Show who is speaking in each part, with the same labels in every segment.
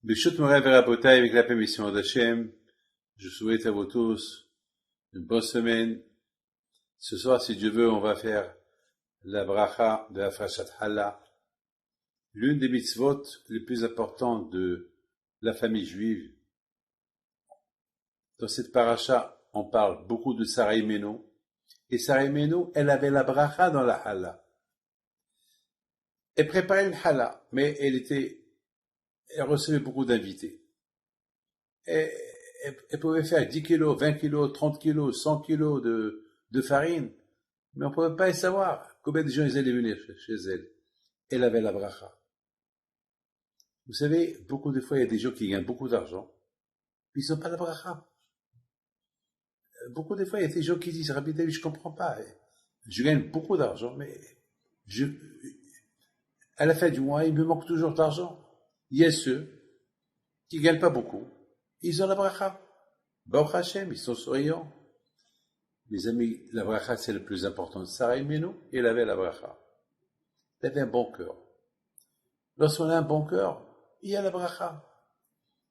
Speaker 1: Bishut Moray Verabotai, avec la permission d'Hachem, je souhaite à vous tous une bonne semaine. Ce soir, si Dieu veut, on va faire la bracha de Hafrashat Halla, l'une des mitzvot les plus importantes de la famille juive. Dans cette paracha, on parle beaucoup de Sarah Imenu, et Sarah Imenu, elle avait la bracha dans la Halla. Elle préparait une Halla, mais elle recevait beaucoup d'invités. Elle pouvait faire 10 kilos, 20 kilos, 30 kilos, 100 kilos de farine, mais on ne pouvait pas savoir combien de gens ils allaient venir chez elle. Elle avait la bracha. Vous savez, beaucoup de fois, il y a des gens qui gagnent beaucoup d'argent, puis ils n'ont pas la bracha. Beaucoup de fois, il y a des gens qui disent, Rabbi David, je ne comprends pas. Je gagne beaucoup d'argent, mais à la fin du mois, il me manque toujours d'argent. Il y a ceux qui ne gagnent pas beaucoup. Ils ont la bracha. Baruch Hashem, ils sont souriants. Mes amis, la bracha, c'est le plus important. Sarah Imenu, elle avait la bracha. Elle avait un bon cœur. Lorsqu'on a un bon cœur, il y a la bracha.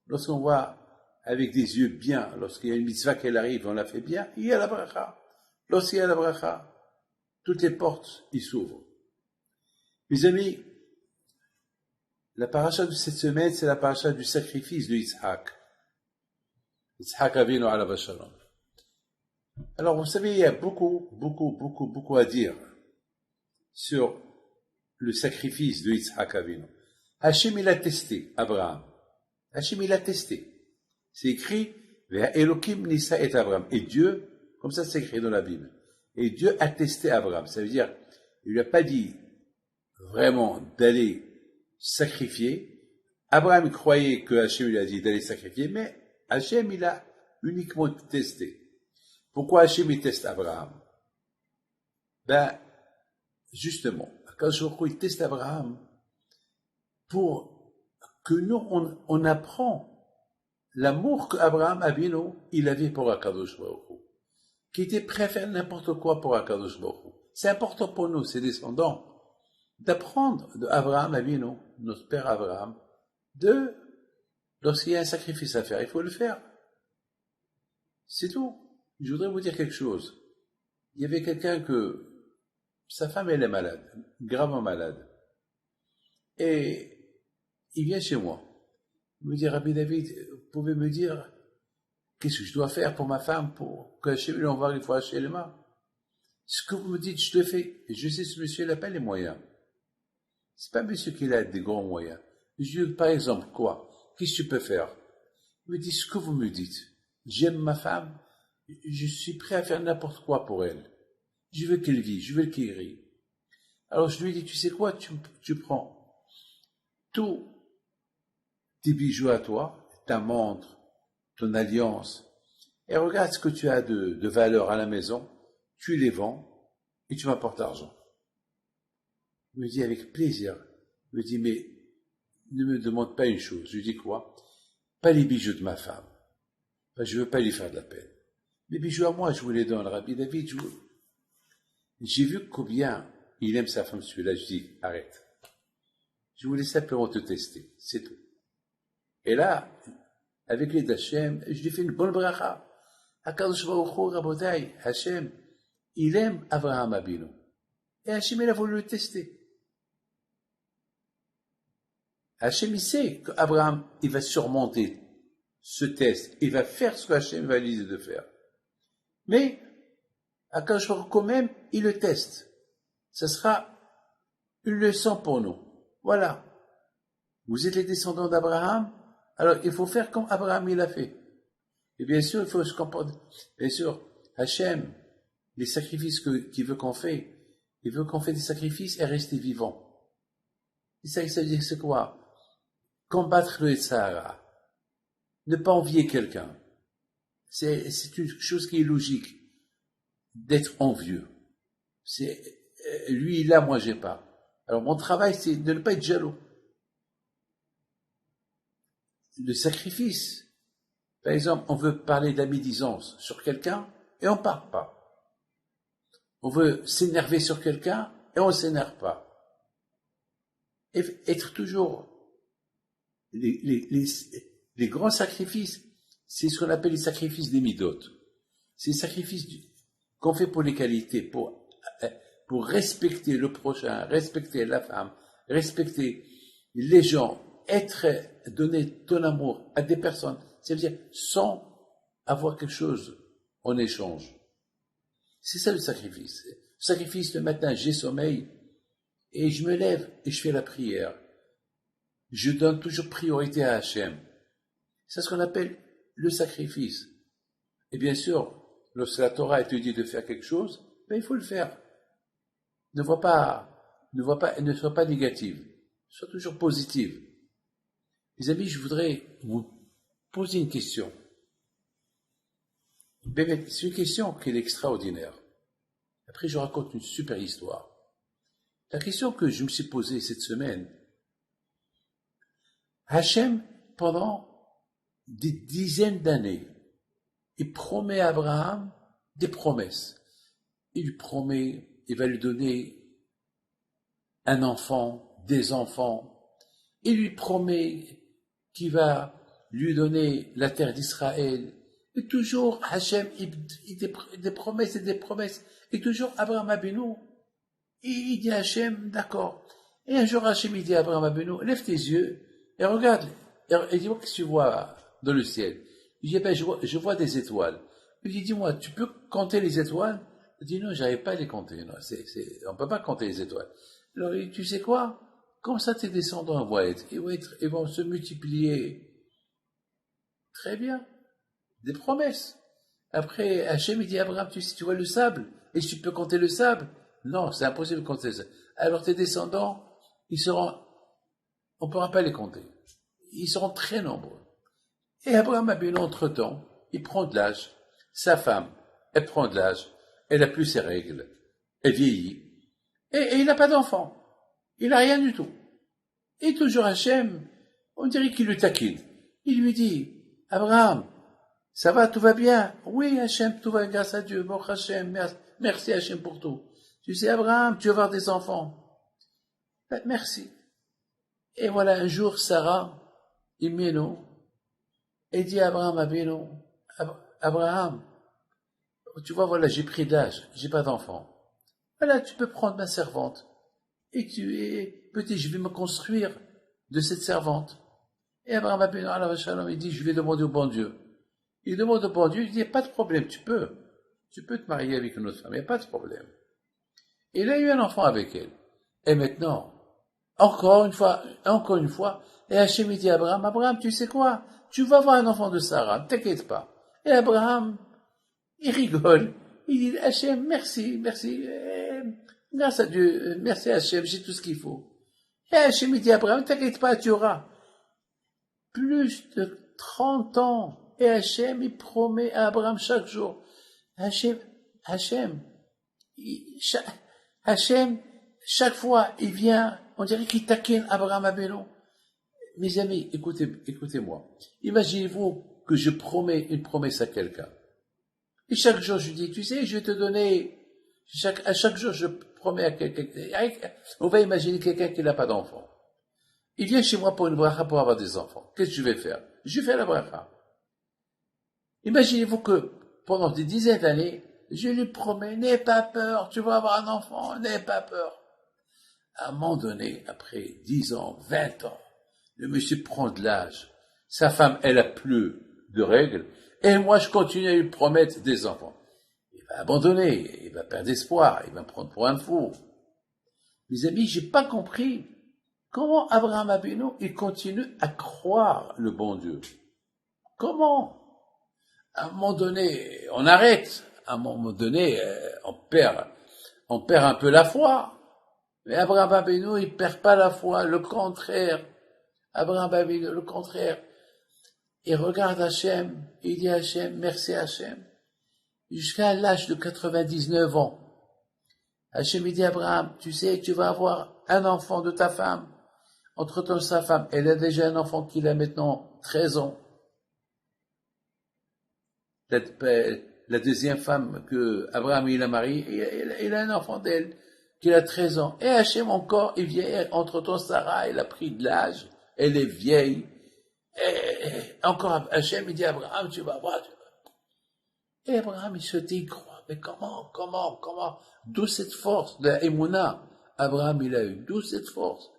Speaker 1: Lorsqu'on voit avec des yeux bien, lorsqu'il y a une mitzvah qui arrive, on la fait bien, il y a la bracha. Lorsqu'il y a la bracha, toutes les portes, ils s'ouvrent. Mes amis, la paracha de cette semaine, c'est la paracha du sacrifice de Yitzhak. Yitzhak Avinu alav shalom. Alors, vous savez, il y a beaucoup à dire sur le sacrifice de Yitzhak Avinu. Hachem, il a testé Abraham. Hachem, il a testé. C'est écrit, Elohim nisa et Abraham. Et Dieu, comme ça c'est écrit dans la Bible. Et Dieu a testé Abraham. Ça veut dire, il lui a pas dit vraiment d'aller sacrifier. Abraham croyait que Hachem lui a dit d'aller sacrifier, mais Hachem, il a uniquement testé. Pourquoi Hachem il teste Abraham? Ben, justement, quand il teste Abraham, pour que nous, on apprend l'amour qu'Abraham Avinu, il avait pour Akadosh Baruch Hu, qui était prêt à faire n'importe quoi pour Akadosh Baruch Hu. C'est important pour nous, ses descendants, d'apprendre d'Abraham Avinu, notre père Abraham, lorsqu'il y a un sacrifice à faire, il faut le faire. C'est tout. Je voudrais vous dire quelque chose. Il y avait quelqu'un que sa femme, elle est malade, gravement malade. Et il vient chez moi. Il me dit, Rabbi David, vous pouvez me dire qu'est-ce que je dois faire pour ma femme pour que chez lui envoie une fois chez les mains? Ce que vous me dites, je le fais. Et je sais ce monsieur, il n'a pas les moyens. C'est pas monsieur qui a des grands moyens. Je lui dis, par exemple, quoi? Qu'est-ce que tu peux faire? Il me dit, ce que vous me dites. J'aime ma femme. Je suis prêt à faire n'importe quoi pour elle. Je veux qu'elle vive, je veux qu'elle rie. Alors je lui dis, tu sais quoi, tu prends tous tes bijoux à toi, ta montre, ton alliance, et regarde ce que tu as de valeur à la maison, tu les vends, et tu m'apportes l'argent. Il me dit avec plaisir. Il me dit, mais ne me demande pas une chose. Je lui dis quoi? Pas les bijoux de ma femme. Je veux pas lui faire de la peine. Les bijoux à moi, je vous les donne, Rabbi David. J'ai vu combien il aime sa femme, celui-là. Je dis, arrête. Je voulais simplement te tester, c'est tout. Et là, avec les d'Hachem, je lui fais une bonne bracha. Akadosh Baruch Hu, Rabotai, Hachem, il aime Abraham Avinu. Et Hachem, il a voulu le tester. Hachem, il sait qu'Abraham, il va surmonter ce test. Il va faire ce que Hachem va lui dire de faire. Mais, Akadosh Baruch Hu, quand même, il le teste. Ce sera une leçon pour nous. Voilà. Vous êtes les descendants d'Abraham, alors il faut faire comme Abraham il a fait. Et bien sûr, il faut se comporter. Bien sûr, Hachem, les sacrifices qu'il veut qu'on fait, il veut qu'on fait des sacrifices et rester vivant. Et ça veut dire c'est quoi? Combattre le Sahara. Ne pas envier quelqu'un. C'est une chose qui est logique. D'être envieux. C'est, lui il a, moi j'ai pas. Alors mon travail c'est de ne pas être jaloux. Le sacrifice. Par exemple, on veut parler d'amédisance sur quelqu'un et on ne parle pas. On veut s'énerver sur quelqu'un et on ne s'énerve pas. Et être toujours les grands sacrifices, c'est ce qu'on appelle les sacrifices des midotes. C'est les sacrifices qu'on fait pour les qualités, pour respecter le prochain, respecter la femme, respecter les gens, donner ton amour à des personnes, c'est-à-dire sans avoir quelque chose en échange. C'est ça le sacrifice. Le sacrifice, le matin, j'ai sommeil, et je me lève et je fais la prière. Je donne toujours priorité à Hachem. C'est ce qu'on appelle le sacrifice. Et bien sûr, lorsque la Torah te dit de faire quelque chose, ben il faut le faire. Ne sois pas négative. Sois toujours positive. Les amis, je voudrais vous poser une question. C'est une question qui est extraordinaire. Après, je raconte une super histoire. La question que je me suis posée cette semaine, Hachem, pendant des dizaines d'années, il promet à Abraham des promesses. Il lui promet, il va lui donner un enfant, des enfants. Il lui promet qu'il va lui donner la terre d'Israël. Et toujours, Hachem, des promesses et des promesses. Et toujours, Abraham Abinu, il dit à Hachem, d'accord. Et un jour, Hachem, il dit à Abraham Abinu, lève tes yeux et regarde. Et dis-moi, qu'est-ce que tu vois dans le ciel? Il dit, ben, je vois des étoiles. Il dit, dis-moi, tu peux compter les étoiles? Il dit, non, j'arrive pas à les compter. Non, on peut pas compter les étoiles. Alors, tu sais quoi? Comme ça, tes descendants ils vont se multiplier. Très bien. Des promesses. Après, Hachem, il dit à Abraham, tu vois le sable? Et tu peux compter le sable? Non, c'est impossible de compter ça. Alors, tes descendants, on ne pourra pas les compter. Ils seront très nombreux. Et Abraham Abinu, entre-temps, il prend de l'âge. Sa femme, elle prend de l'âge. Elle n'a plus ses règles. Elle vieillit. Et il n'a pas d'enfant. Il n'a rien du tout. Et toujours Hachem, on dirait qu'il le taquine. Il lui dit, Abraham, ça va, tout va bien? Oui, Hachem, tout va, grâce à Dieu. Bon, Hachem, merci Hachem pour tout. Tu sais, Abraham, tu vas avoir des enfants. Ben, merci. Et voilà, un jour, Sarah, Imeno, elle dit à Abraham Abinu, Abraham, tu vois, voilà, j'ai pris d'âge, j'ai pas d'enfant. Voilà, tu peux prendre ma servante. Et peut-être je vais me construire de cette servante. Et Abraham Abinu, il dit, je vais demander au bon Dieu. Il demande au bon Dieu, il dit, pas de problème, tu peux te marier avec une autre femme, il n'y a pas de problème. Et il a eu un enfant avec elle. Et maintenant, encore une fois, et Hachem dit à Abraham, Abraham, tu sais quoi? Tu vas avoir un enfant de Sarah, ne t'inquiète pas. Et Abraham, il rigole. Il dit, Hachem, merci. Grâce à Dieu, merci Hachem, j'ai tout ce qu'il faut. Et Hachem dit à Abraham, ne t'inquiète pas, tu auras plus de 30 ans. Et Hachem, il promet à Abraham chaque jour. Hachem, chaque fois, il vient, on dirait qu'il taquine Abraham Abinu. Mes amis, écoutez-moi. Imaginez-vous que je promets une promesse à quelqu'un. Et chaque jour, je dis, tu sais, je vais te donner, à chaque jour, je promets à quelqu'un. On va imaginer quelqu'un qui n'a pas d'enfant. Il vient chez moi pour une bracha pour avoir des enfants. Qu'est-ce que je vais faire? Je fais la bracha. Imaginez-vous que pendant des dizaines d'années, je lui promets, n'aie pas peur, tu vas avoir un enfant, n'aie pas peur. À un moment donné, après 10 ans, 20 ans, le monsieur prend de l'âge. Sa femme, elle a plus de règles. Et moi, je continue à lui promettre des enfants. Il va abandonner, il va perdre espoir, il va me prendre pour un fou. Mes amis, j'ai pas compris comment Abraham Abinu, il continue à croire le bon Dieu. Comment? À un moment donné, on arrête. À un moment donné, on perd un peu la foi. Mais Abraham Abinu, il perd pas la foi, le contraire. Abraham Abinu, le contraire. Il regarde Hachem, il dit à Hachem, merci Hachem. Jusqu'à l'âge de 99 ans. Hachem, il dit à Abraham, tu sais, tu vas avoir un enfant de ta femme. Entre-temps, sa femme, elle a déjà un enfant qui a maintenant 13 ans. La deuxième femme que Abraham il a mariée, il a un enfant d'elle qui a 13 ans. Et Hachem encore, il vient, entre-temps, Sarah, elle a pris de l'âge, elle est vieille. Et encore Hachem, il dit à Abraham, tu vas voir. Et Abraham, il se décroît. Mais comment? D'où cette force de la Emouna? Abraham, il a eu. D'où cette force?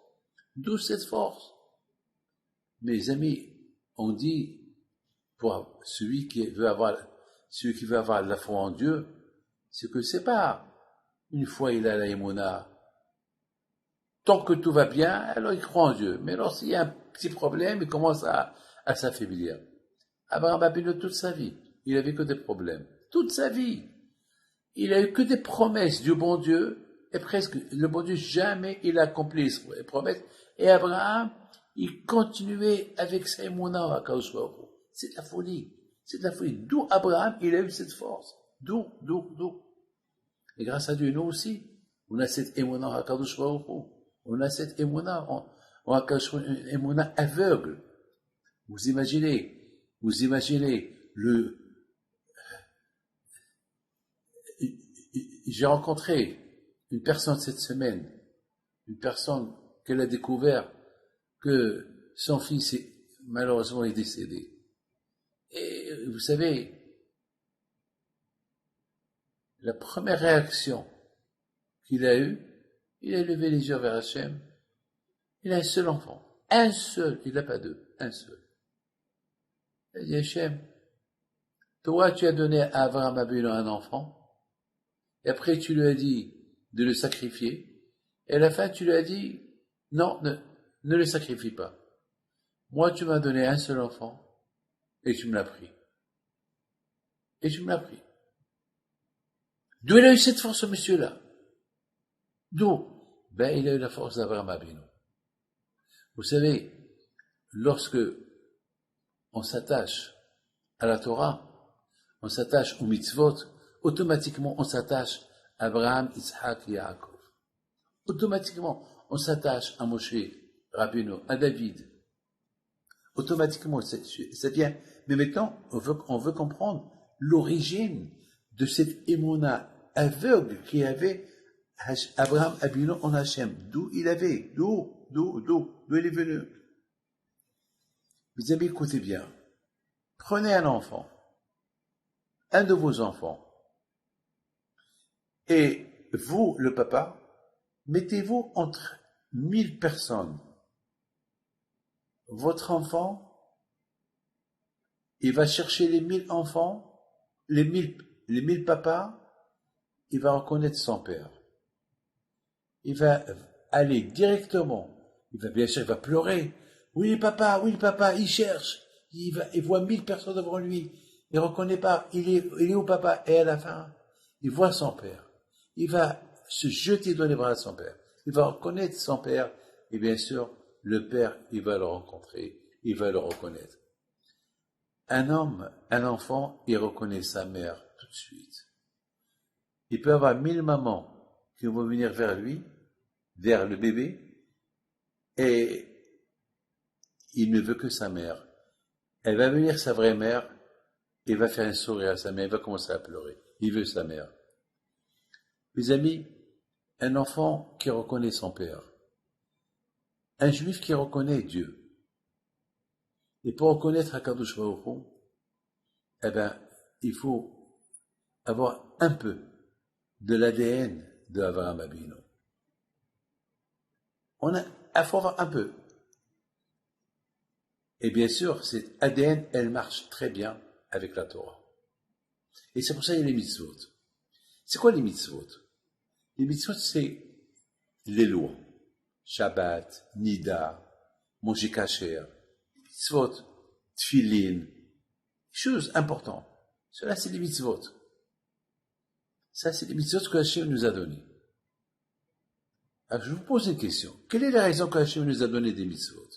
Speaker 1: Mes amis, on dit, pour celui qui veut avoir la foi en Dieu, c'est que c'est pas une fois il a la Emouna. Tant que tout va bien, alors il croit en Dieu. Mais lorsqu'il y a un petit problème, il commence à s'affaiblir. Abraham Abino, toute sa vie, il avait que des problèmes. Toute sa vie. Il a eu que des promesses du bon Dieu, et presque, le bon Dieu, jamais il a accompli les promesses. Et Abraham, il continuait avec sa émouna à Kadosh Baruch Hu. C'est de la folie. D'où Abraham, il a eu cette force. D'où. Et grâce à Dieu, nous aussi, on a cette émouna à Kadosh Baruch Hu. On a cette émouna, on a une émouna aveugle. Vous imaginez j'ai rencontré une personne cette semaine, une personne qu'elle a découvert que son fils malheureusement est décédé. Et vous savez, la première réaction qu'il a eue, il a levé les yeux vers Hachem. Il a un seul enfant. Un seul. Il n'a pas deux. Un seul. Il a dit, Hachem, toi, tu as donné à Abraham Abino un enfant. Et après, tu lui as dit de le sacrifier. Et à la fin, tu lui as dit, non, ne le sacrifie pas. Moi, tu m'as donné un seul enfant. Et tu me l'as pris. D'où il a eu cette force, ce monsieur-là? D'où? Ben, il a eu la force d'Abraham Abino. Vous savez, lorsque on s'attache à la Torah, on s'attache aux mitzvot, automatiquement on s'attache à Abraham, Isaac et Yaakov. Automatiquement, on s'attache à Moshe, Rabbeinu, à David. Automatiquement, ça vient. Mais maintenant, on veut comprendre l'origine de cette émouna aveugle qui avait Abraham Abino en Hachem. D'où il avait, d'où il est venu. Mes amis, écoutez bien. Prenez un enfant, un de vos enfants, et vous, le papa, mettez-vous entre 1000 personnes. Votre enfant, il va chercher les 1000 enfants, les mille papas, il va reconnaître son père. Il va aller directement. Bien sûr, il va pleurer. Oui, papa, il cherche. Il voit 1000 personnes devant lui. Il ne reconnaît pas. Il est où, papa? Et à la fin, il voit son père. Il va se jeter dans les bras de son père. Il va reconnaître son père. Et bien sûr, le père, il va le rencontrer. Il va le reconnaître. Un enfant, il reconnaît sa mère tout de suite. Il peut avoir 1000 mamans qui vont venir vers lui, vers le bébé, et il ne veut que sa mère. Elle va venir sa vraie mère, il va faire un sourire à sa mère, il va commencer à pleurer. Il veut sa mère. Mes amis, un enfant qui reconnaît son père, un juif qui reconnaît Dieu, et pour reconnaître Akadosh Baruch Hu, il faut avoir un peu de l'ADN de Avraham Abino. Il faut avoir un peu. Et bien sûr, cette ADN, elle marche très bien avec la Torah. Et c'est pour ça qu'il y a les mitzvot. C'est quoi les mitzvot? Les mitzvot, c'est les lois. Shabbat, Nida, manger kasher, mitzvot, tfilin, choses importantes. Cela, c'est les mitzvot. Ça, c'est les mitzvot que Hachem nous a donnés. Alors, je vous pose une question. Quelle est la raison que Hachem nous a donné des mitzvot?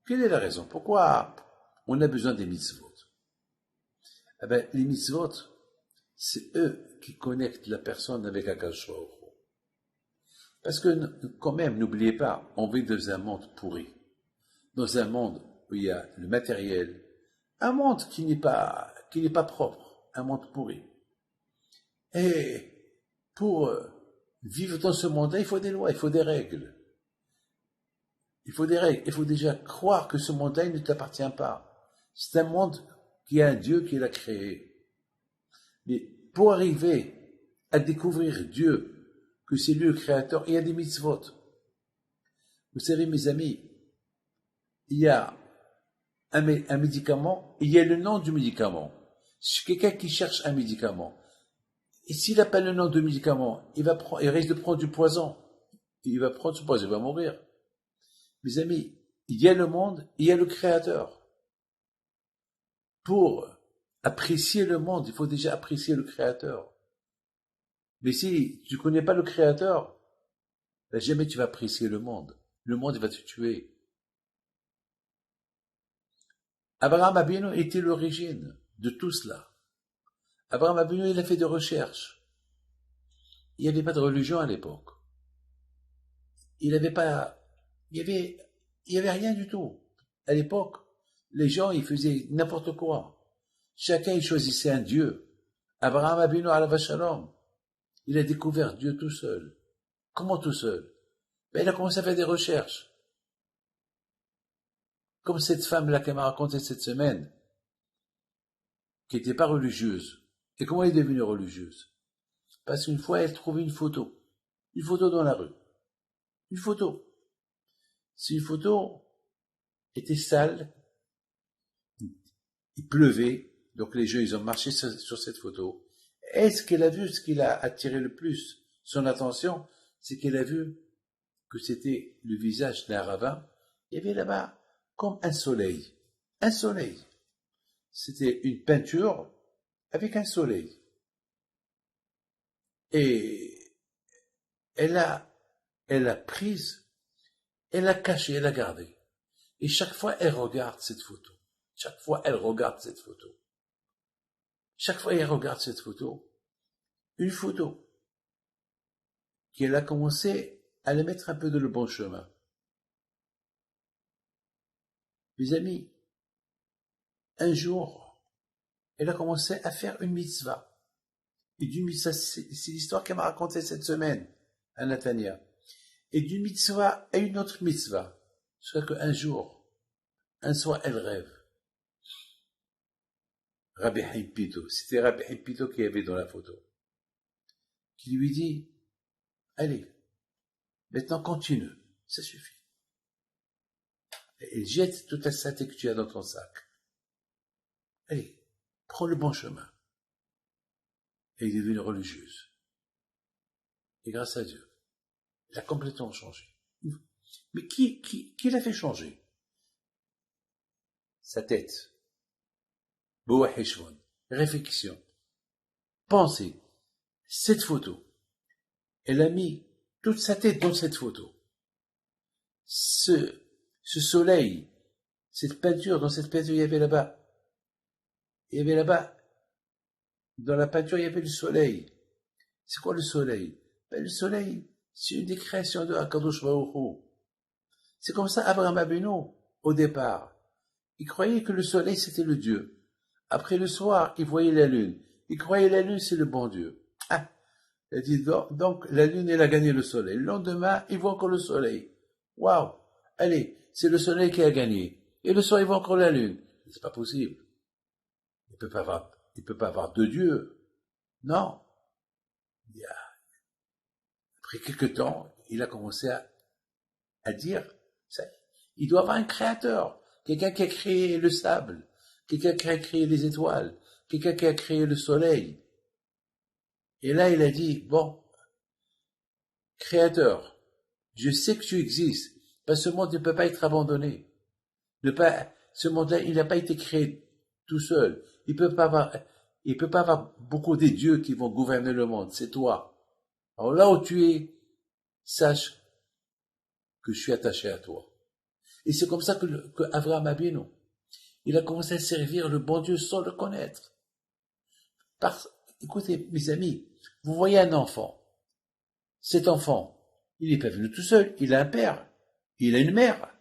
Speaker 1: Quelle est la raison? Pourquoi on a besoin des mitzvot? Les mitzvot, c'est eux qui connectent la personne avec Akadosh Baruch Hu. Parce que, quand même, n'oubliez pas, on vit dans un monde pourri. Dans un monde où il y a le matériel. Un monde qui n'est pas propre. Un monde pourri. Et pour vivre dans ce monde-là, il faut des lois, il faut des règles. Il faut des règles. Il faut déjà croire que ce monde-là, il ne t'appartient pas. C'est un monde qui a un Dieu qui l'a créé. Mais pour arriver à découvrir Dieu, que c'est lui le créateur, il y a des mitzvot. Vous savez, mes amis, il y a un médicament, il y a le nom du médicament. Si quelqu'un qui cherche un médicament, et s'il n'a pas le nom du médicament, il risque de prendre du poison. Il va prendre ce poison, il va mourir. Mes amis, il y a le monde, il y a le créateur. Pour apprécier le monde, il faut déjà apprécier le créateur. Mais si tu ne connais pas le créateur, ben jamais tu vas apprécier le monde. Le monde, il va te tuer. Abraham Abinu était l'origine de tout cela. Abraham Abinu, il a fait des recherches. Il n'y avait pas de religion à l'époque. Il n'y avait rien du tout. À l'époque, les gens, ils faisaient n'importe quoi. Chacun, il choisissait un Dieu. Abraham Abinu alav shalom, il a découvert Dieu tout seul. Comment tout seul? Ben, il a commencé à faire des recherches. Comme cette femme-là qu'elle m'a raconté cette semaine, qui n'était pas religieuse. Et comment elle est devenue religieuse? Parce qu'une fois, elle trouvait une photo dans la rue. Une photo. Si une photo était sale, il pleuvait, donc les gens, ils ont marché sur cette photo. Et ce qu'elle a vu, ce qui l'a attiré le plus son attention, c'est qu'elle a vu que c'était le visage d'un rabbin. Il y avait là-bas comme un soleil. Un soleil. C'était une peinture avec un soleil. Et elle a prise, elle a caché, elle a gardé. Et chaque fois, elle regarde cette photo. Chaque fois, elle regarde cette photo. Chaque fois, elle regarde cette photo. Une photo qu'elle a commencé à la mettre un peu dans le bon chemin. Mes amis, un jour, elle a commencé à faire une mitzvah. Et d'une mitzvah, c'est l'histoire qu'elle m'a racontée cette semaine à Natania. Et d'une mitzvah à une autre mitzvah. Jusqu'à qu'un jour, un soir, elle rêve. Rabbi Haim Pito, c'était Rabbi Haim Pito qui avait dans la photo, qui lui dit, allez, maintenant continue, ça suffit. Et jette toute la saleté que tu as dans ton sac. Allez, prends le bon chemin. Et il est devenu religieuse. Et grâce à Dieu, il a complètement changé. Mais qui l'a fait changer? Sa tête. Boa Heshvon. Réflexion. Pensez. Cette photo. Elle a mis toute sa tête dans cette photo. Ce soleil, cette peinture, dans cette peinture, il y avait là-bas. Dans la peinture, il y avait le soleil. C'est quoi le soleil? Ben, le soleil, c'est une des créations de Akadosh Baruch Hu. C'est comme ça, Abraham Abinu, au départ. Il croyait que le soleil, c'était le Dieu. Après le soir, il voyait la lune. Il croyait la lune, c'est le bon Dieu. Ah, il a dit, donc, la lune, elle a gagné le soleil. Le lendemain, il voit encore le soleil. Waouh! Allez, c'est le soleil qui a gagné. Et le soir, il voit encore la lune. C'est pas possible. Il peut pas avoir deux dieux. Non. Après quelque temps, il a commencé à dire, ça, il doit avoir un créateur. Quelqu'un qui a créé le sable. Quelqu'un qui a créé les étoiles. Quelqu'un qui a créé le soleil. Et là, il a dit, bon, créateur, je sais que tu existes, parce que ce monde ne peut pas être abandonné. Ce monde-là, il n'a pas été créé tout seul. Il peut pas avoir beaucoup de dieux qui vont gouverner le monde. C'est toi. Alors là où tu es, sache que je suis attaché à toi. Et c'est comme ça que Abraham Abinu, il a commencé à servir le bon Dieu sans le connaître. Écoutez, mes amis, vous voyez un enfant. Cet enfant, il n'est pas venu tout seul. Il a un père. Il a une mère.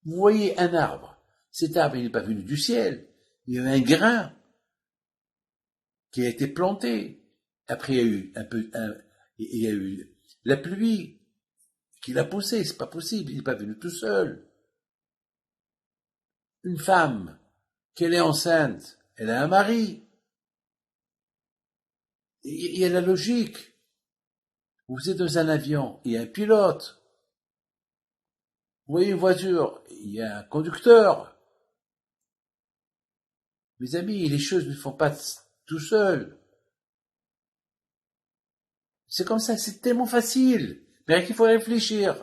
Speaker 1: Vous voyez un arbre. Cet arbre, il n'est pas venu du ciel. Il y a un grain qui a été planté. Après, il y a eu la pluie qui l'a poussé, c'est pas possible, il n'est pas venu tout seul. Une femme, qu'elle est enceinte, elle a un mari. Il y a la logique. Vous êtes dans un avion, il y a un pilote. Vous voyez une voiture, il y a un conducteur. Mes amis, les choses ne font pas tout seul. C'est comme ça, c'est tellement facile. Mais qu'il faut réfléchir.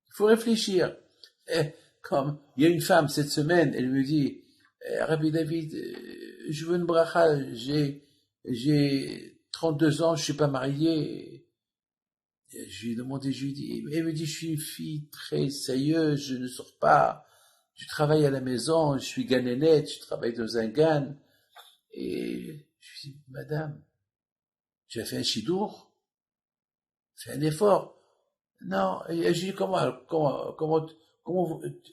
Speaker 1: Il faut réfléchir. Comme il y a une femme cette semaine, elle me dit, Rabbi David, je veux une bracha, j'ai 32 ans, je suis pas marié. Je lui ai demandé, je lui ai dit, elle me dit, je suis une fille très sérieuse, je ne sors pas, je travaille à la maison, je suis ganénette, je travaille dans un gan. Et je lui ai dit, madame, tu as fait un chidour? Fais un effort. Non, et je lui ai dit, comment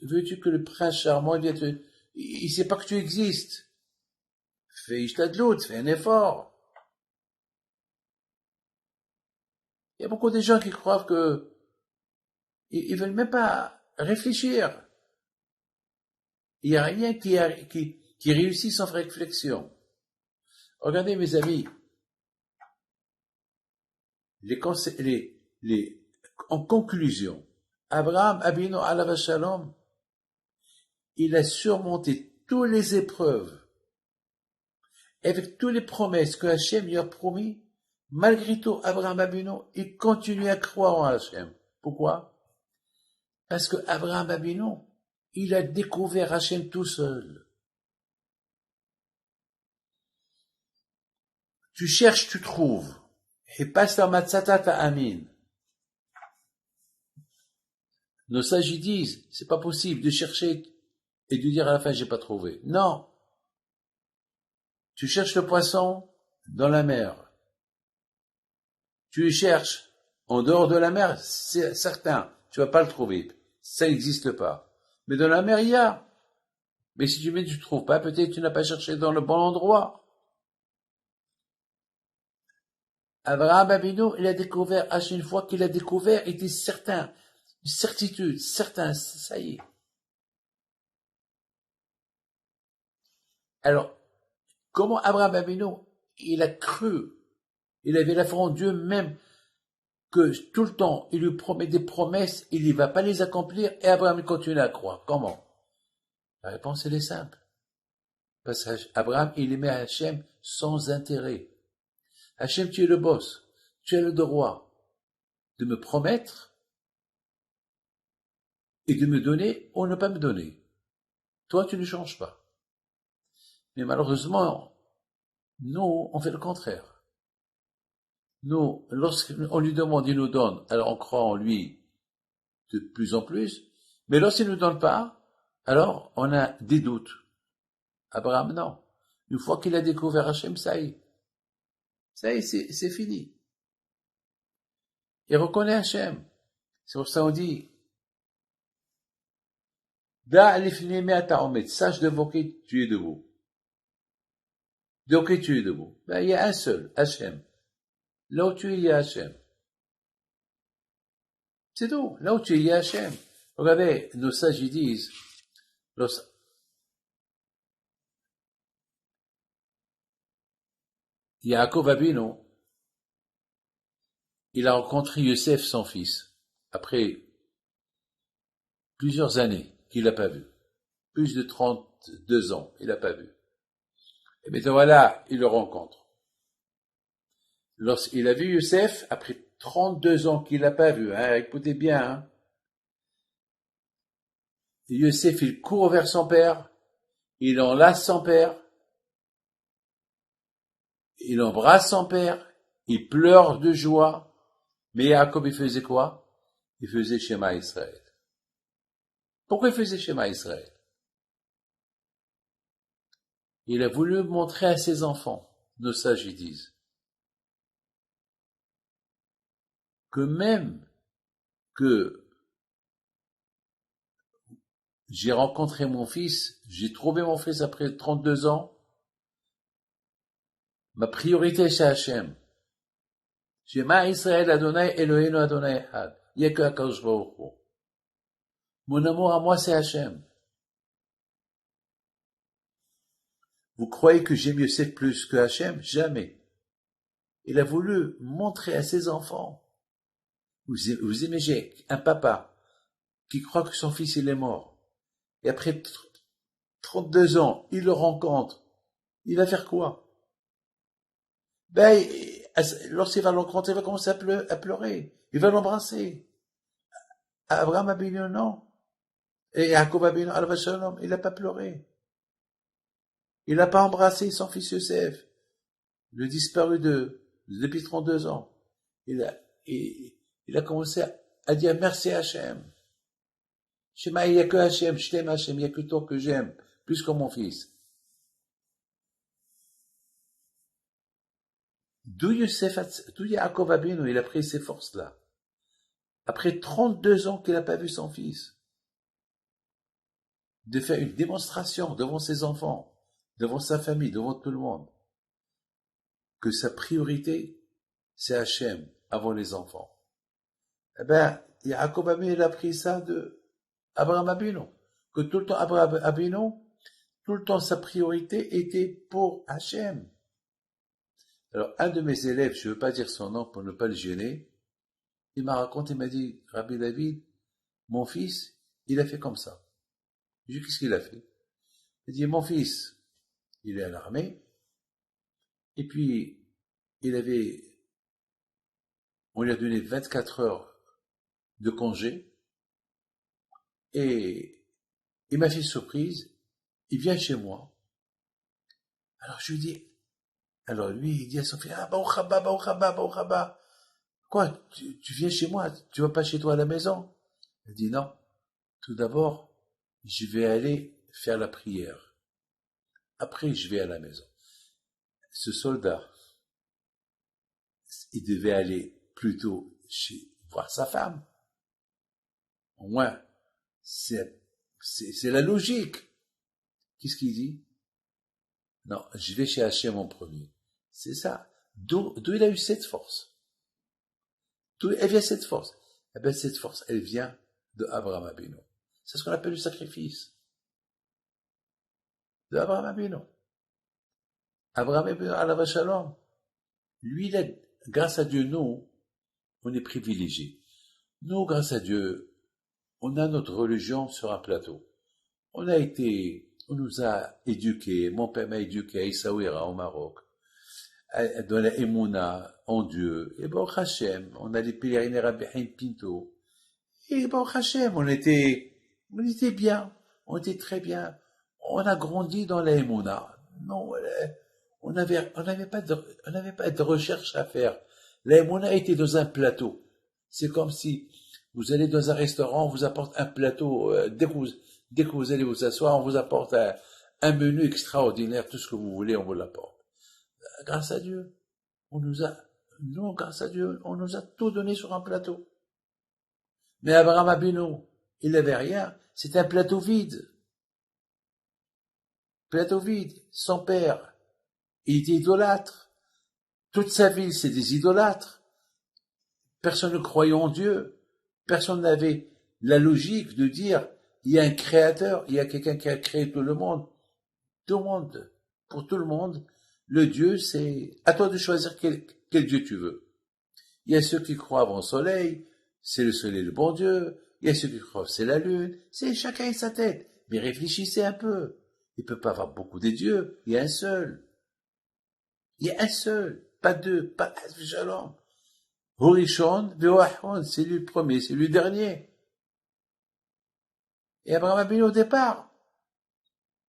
Speaker 1: veux-tu que le prince charmant vienne il sait pas que tu existes. Fais ishtadlout, fais un effort. Il y a beaucoup de gens qui croient que ils veulent même pas réfléchir. Il n'y a rien qui réussit sans réflexion. Regardez mes amis, en conclusion, Abraham Abino alav shalom, il a surmonté toutes les épreuves, avec toutes les promesses que Hachem lui a promis. Malgré tout, Abraham Abino, il continue à croire en Hachem. Pourquoi? Parce que Abraham Abino, il a découvert Hachem tout seul. Tu cherches, tu trouves. Et passe la matzata amin. Nos sages disent, c'est pas possible de chercher et de dire à la fin, j'ai pas trouvé. Non. Tu cherches le poisson dans la mer. Tu le cherches en dehors de la mer, c'est certain, tu vas pas le trouver. Ça n'existe pas. Mais dans la mer, il y a. Mais si tu ne trouves pas, peut-être tu n'as pas cherché dans le bon endroit. Abraham Abinu, il a découvert, à chaque fois qu'il a découvert, il était certain, une certitude, certain, ça y est. Alors, comment Abraham Abinu, il a cru, il avait la foi en Dieu même, que tout le temps, il lui promet des promesses, il ne va pas les accomplir, et Abraham continue à croire. Comment? La réponse, elle est simple. Parce qu'Abraham, il aimait Hachem sans intérêt. Hachem, tu es le boss. Tu as le droit de me promettre et de me donner ou ne pas me donner. Toi, tu ne changes pas. Mais malheureusement, nous, on fait le contraire. Nous, lorsqu'on lui demande, il nous donne, alors on croit en lui de plus en plus, mais lorsqu'il ne nous donne pas, alors on a des doutes. Abraham, non. Une fois qu'il a découvert Hachem, ça y est. Ça y est, c'est fini. Il reconnaît Hachem. C'est pour ça qu'on dit, sache devant qui tu es debout. Devant qui tu es debout. Ben, il y a un seul, Hachem. Là où tu es, il y a Hachem. C'est tout. Là où tu es, il y a Hachem. Regardez, nos sages ils disent, Yaakov Abinu, il a rencontré Yosef, son fils, après plusieurs années qu'il n'a pas vu. Plus de 32 ans, il n'a pas vu. Et maintenant voilà, il le rencontre. Lorsqu'il a vu Yosef, après 32 ans qu'il n'a pas vu, écoutez bien, Yosef, il court vers son père, il enlace son père, il embrasse son père, il pleure de joie, mais Jacob, il faisait quoi? Il faisait Shema Israël. Pourquoi il faisait Shema Israël? Il a voulu montrer à ses enfants, nos sages ils disent, que même que j'ai rencontré mon fils, j'ai trouvé mon fils après 32 ans, ma priorité c'est Hachem. Shema Israël Adonai Eloheinu Adonai Echad. Il n'y a que Akadosh Baruch Hu. Mon amour à moi, c'est Hachem. Vous croyez que j'aime Yosef plus que Hachem? Jamais. Il a voulu montrer à ses enfants. Vous imaginez un papa qui croit que son fils il est mort. Et après 32 ans, il le rencontre. Il va faire quoi? Ben, lorsqu'il va le rencontrer, il va commencer à pleurer. Il va l'embrasser. Abraham Abinu, non. Et Yaakov Abinu, alav shalom, il n'a pas pleuré. Il n'a pas embrassé son fils Yosef, le disparu depuis 32 ans. Il a commencé à dire merci à Hachem. Shema, il n'y a que Hachem, je t'aime Hachem, il n'y a que toi que j'aime, plus que mon fils. D'où Yaakov Abinu, il a pris ces forces-là. Après 32 ans qu'il n'a pas vu son fils. De faire une démonstration devant ses enfants, devant sa famille, devant tout le monde, que sa priorité, c'est Hachem, avant les enfants. Eh ben, Yaakov Abinu, il a pris ça de Abraham Abinu. Que tout le temps, Abraham Abinu, tout le temps, sa priorité était pour Hachem. Alors, un de mes élèves, je ne veux pas dire son nom pour ne pas le gêner, il m'a raconté, il m'a dit, Rabbi David, mon fils, il a fait comme ça. J'ai dit, qu'est-ce qu'il a fait? Il dit, mon fils, il est à l'armée, et puis, on lui a donné 24 heures de congé, et il m'a fait surprise, il vient chez moi. Alors je lui dis, alors lui, il dit à son fils, ah, Baruch haba, Baruch haba, Baruch haba. Quoi, tu viens chez moi, tu vas pas chez toi à la maison? Il dit, non, tout d'abord, je vais aller faire la prière. Après, je vais à la maison. Ce soldat, il devait aller plutôt voir sa femme. Au moins, c'est la logique. Qu'est-ce qu'il dit? Non, je vais chez Hachem en premier. C'est ça. D'où il a eu cette force? D'où elle vient cette force? Eh bien, cette force, elle vient de Abraham Abinu. C'est ce qu'on appelle le sacrifice. De Abraham Abinu. Abraham Abinu, alav shalom. Lui, grâce à Dieu, nous, on est privilégiés. Nous, grâce à Dieu, on a notre religion sur un plateau. On nous a éduqués, mon père m'a éduqué à Essaouira, au Maroc, dans la Emouna, en Dieu. Et Baruch Hashem, on a les pèlerinaires Rabbi Haïm Pinto. Et Baruch Hashem, on était bien, on était très bien. On a grandi dans la Emouna. Non, on n'avait pas de recherche à faire. La Emouna était dans un plateau. C'est comme si vous allez dans un restaurant, on vous apporte un plateau, dès que vous allez vous asseoir, on vous apporte un menu extraordinaire, tout ce que vous voulez, on vous l'apporte. Grâce à Dieu, grâce à Dieu, on nous a tout donné sur un plateau. Mais Abraham Abinu, il n'avait rien, c'était un plateau vide. Plateau vide, sans père. Il était idolâtre. Toute sa vie, c'est des idolâtres. Personne ne croyait en Dieu. Personne n'avait la logique de dire, il y a un créateur, il y a quelqu'un qui a créé tout le monde. Tout le monde, pour tout le monde, le Dieu, c'est à toi de choisir quel Dieu tu veux. Il y a ceux qui croient au soleil, c'est le soleil le bon Dieu. Il y a ceux qui croient c'est la lune. C'est chacun et sa tête. Mais réfléchissez un peu. Il ne peut pas avoir beaucoup de dieux. Il y a un seul. Il y a un seul. Pas deux. Pas Shalom. Horishon, Veoachon. C'est lui le premier, c'est lui le dernier. Et Abraham Abinu, au départ,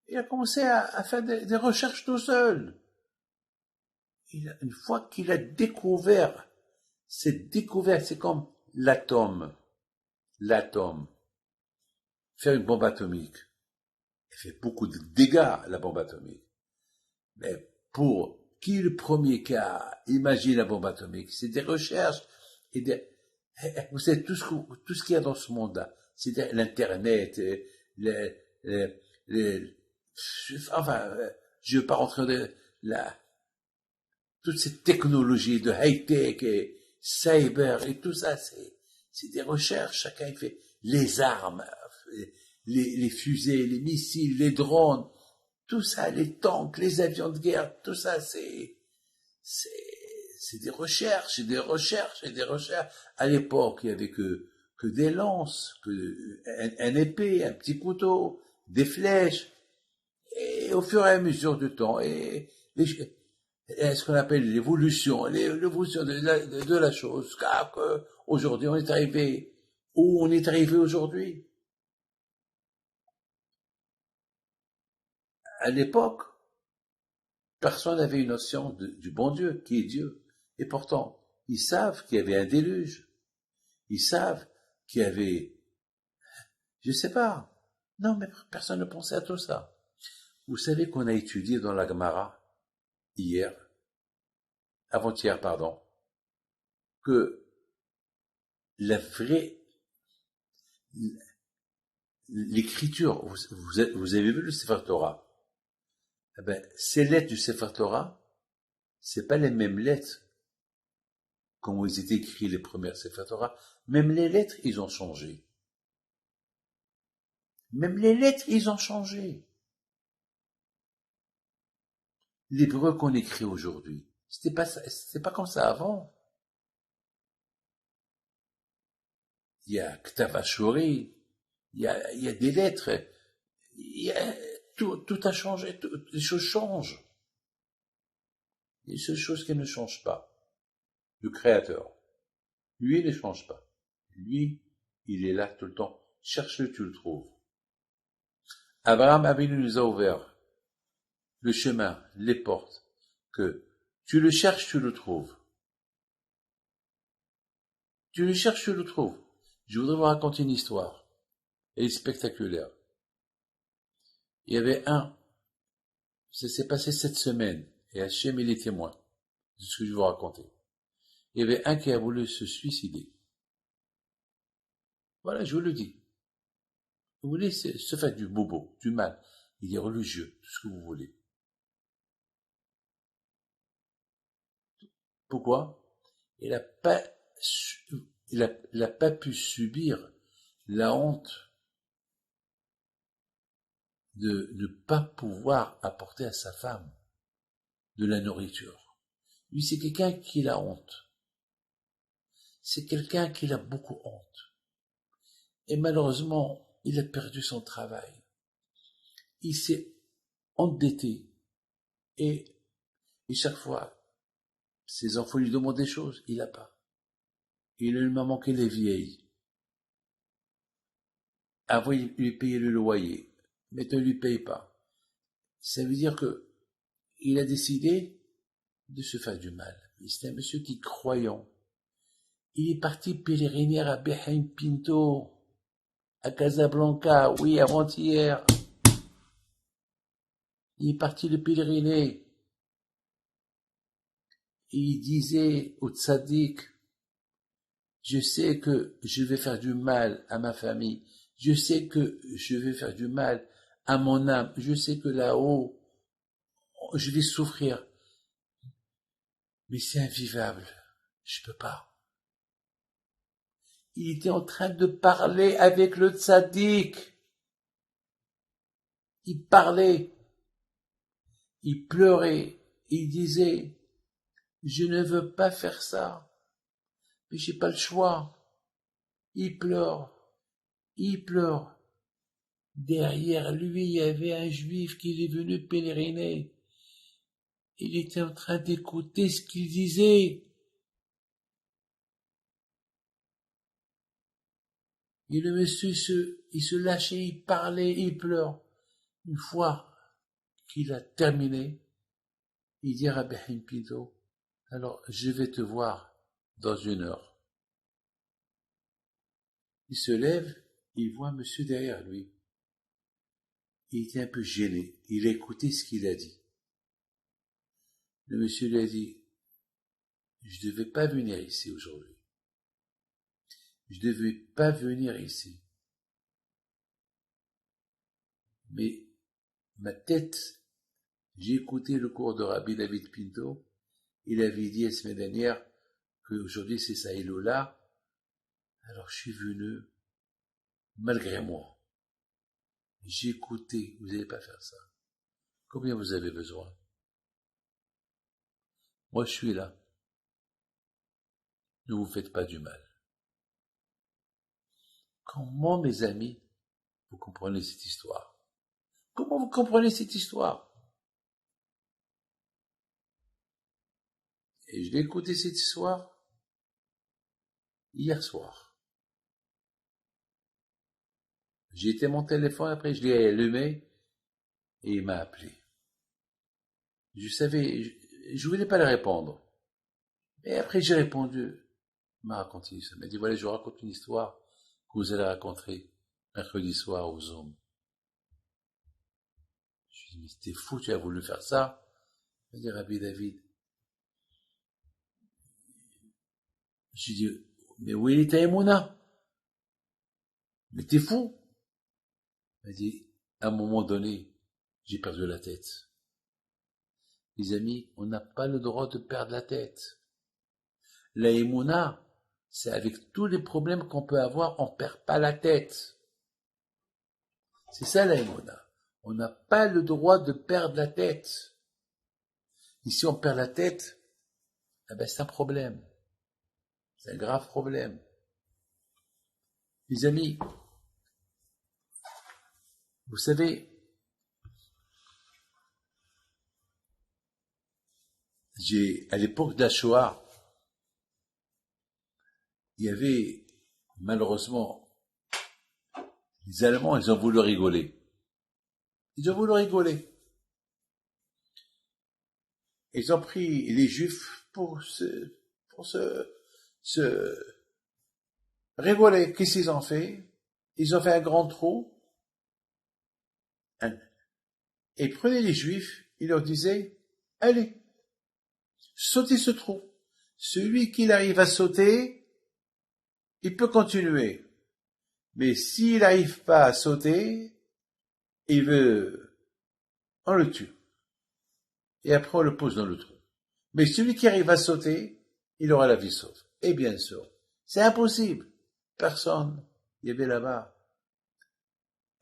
Speaker 1: il a commencé à faire des recherches tout seul. Une fois qu'il a découvert, cette découverte, c'est comme l'atome. L'atome. Faire une bombe atomique. Elle fait beaucoup de dégâts, la bombe atomique. Mais pour qui est le premier qui a imaginé la bombe atomique? C'est des recherches vous savez, tout ce qu'il y a dans ce monde-là. C'est l'Internet, enfin, je ne veux pas rentrer toutes ces technologies de high-tech cyber et tout ça, c'est des recherches. Chacun il fait les armes, les fusées, les missiles, les drones, tout ça, les tanks, les avions de guerre, tout ça, c'est, c'est des recherches, et des recherches, et des recherches. À l'époque, il y avait que des lances, un épée, un petit couteau, des flèches. Et au fur et à mesure du temps, et ce qu'on appelle l'évolution de la chose, car aujourd'hui on est arrivé où on est arrivé aujourd'hui. À l'époque, personne n'avait une notion du bon Dieu, qui est Dieu. Et pourtant, ils savent qu'il y avait un déluge. Ils savent qu'il y avait, je sais pas. Non, mais personne ne pensait à tout ça. Vous savez qu'on a étudié dans la Gemara hier, avant-hier, pardon, que la vraie, l'écriture, vous avez vu le Sefer Torah? Eh ben, ces lettres du Sefer Torah, c'est pas les mêmes lettres comme ils étaient écrits les premières Sefer Torah. Même les lettres, ils ont changé. Même les lettres, ils ont changé. L'hébreu qu'on écrit aujourd'hui, c'était pas comme ça avant. Il y a Ktav Ashuri, il y a des lettres, tout a changé, les choses changent. Les seules choses qui ne changent pas, le Créateur, lui, il ne change pas. Lui, il est là tout le temps. Cherche-le, tu le trouves. Abraham Avinu nous a ouvert le chemin, les portes, que tu le cherches, tu le trouves. Tu le cherches, tu le trouves. Je voudrais vous raconter une histoire. Elle est spectaculaire. Il y avait ça s'est passé cette semaine, et Hachem il est témoin de ce que je vais vous raconter. Il y avait un qui a voulu se suicider. Voilà, je vous le dis. Vous voulez se faire du bobo, du mal. Il est religieux, tout ce que vous voulez. Pourquoi? Il n'a pas, il a pas pu subir la honte de ne pas pouvoir apporter à sa femme de la nourriture. Lui, c'est quelqu'un qui a honte. C'est quelqu'un qui a beaucoup honte. Et malheureusement, il a perdu son travail. Il s'est endetté. Et chaque fois, ses enfants lui demandent des choses, il n'a pas. Il a une maman qui est vieille. Avant, il lui payait le loyer. Maintenant, il ne lui paye pas. Ça veut dire que il a décidé de se faire du mal. C'est un monsieur qui est croyant. Il est parti pèleriner à Behaim Pinto, à Casablanca, oui, avant-hier. Il est parti le pèleriner. Il disait au tzaddik, je sais que je vais faire du mal à ma famille. Je sais que je vais faire du mal à mon âme. Je sais que là-haut, je vais souffrir. Mais c'est invivable. Je peux pas. Il était en train de parler avec le tzaddik. Il parlait. Il pleurait. Il disait, je ne veux pas faire ça. Mais j'ai pas le choix. Il pleure. Il pleure. Derrière lui, il y avait un juif qui est venu pèleriner. Il était en train d'écouter ce qu'il disait. Et le monsieur, il se lâchait, il parlait, il pleure. Une fois qu'il a terminé, il dit à Rabbi Pinto, alors je vais te voir dans 1 heure. Il se lève, il voit monsieur derrière lui. Il était un peu gêné. Il a écouté ce qu'il a dit. Le monsieur lui a dit, je ne devais pas venir ici aujourd'hui. Je ne devais pas venir ici. Mais ma tête, j'ai écouté le cours de Rabbi David Pinto. Il avait dit la semaine dernière qu'aujourd'hui c'est ça Iloula, alors je suis venu, malgré moi. J'ai écouté, vous n'allez pas faire ça. Combien vous avez besoin? Moi je suis là. Ne vous faites pas du mal. Comment, mes amis, vous comprenez cette histoire? Comment vous comprenez cette histoire? Et je l'ai écouté cette histoire hier soir. J'ai été à mon téléphone, après je l'ai allumé et il m'a appelé. Je savais, je voulais pas le répondre. Et après j'ai répondu. Il m'a raconté ça. Il m'a dit, voilà, je vous raconte une histoire que vous allez raconter mercredi soir au Zoom. Je lui ai dit, mais t'es fou, tu as voulu faire ça? Il m'a dit, Rabbi David. Je lui ai dit, mais où est ta Emouna? Mais t'es fou? Il m'a dit, à un moment donné, j'ai perdu la tête. Les amis, on n'a pas le droit de perdre la tête. La Emouna, c'est avec tous les problèmes qu'on peut avoir, on perd pas la tête. C'est ça la Emouna. On n'a pas le droit de perdre la tête. Et si on perd la tête, eh ben c'est un problème. C'est un grave problème. Les amis, vous savez, à l'époque de la Shoah, il y avait, malheureusement, les Allemands, ils ont voulu rigoler. Ils ont voulu rigoler. Ils ont pris les Juifs pour se rigoler. Qu'est-ce qu'ils ont fait? Ils ont fait un grand trou. Et prenaient les Juifs, ils leur disaient, allez, sautez ce trou. Celui qui arrive à sauter, il peut continuer. Mais s'il n'arrive pas à sauter, on le tue. Et après on le pose dans le trou. Mais celui qui arrive à sauter, il aura la vie sauve. Et bien sûr, c'est impossible. Personne. Il y avait là-bas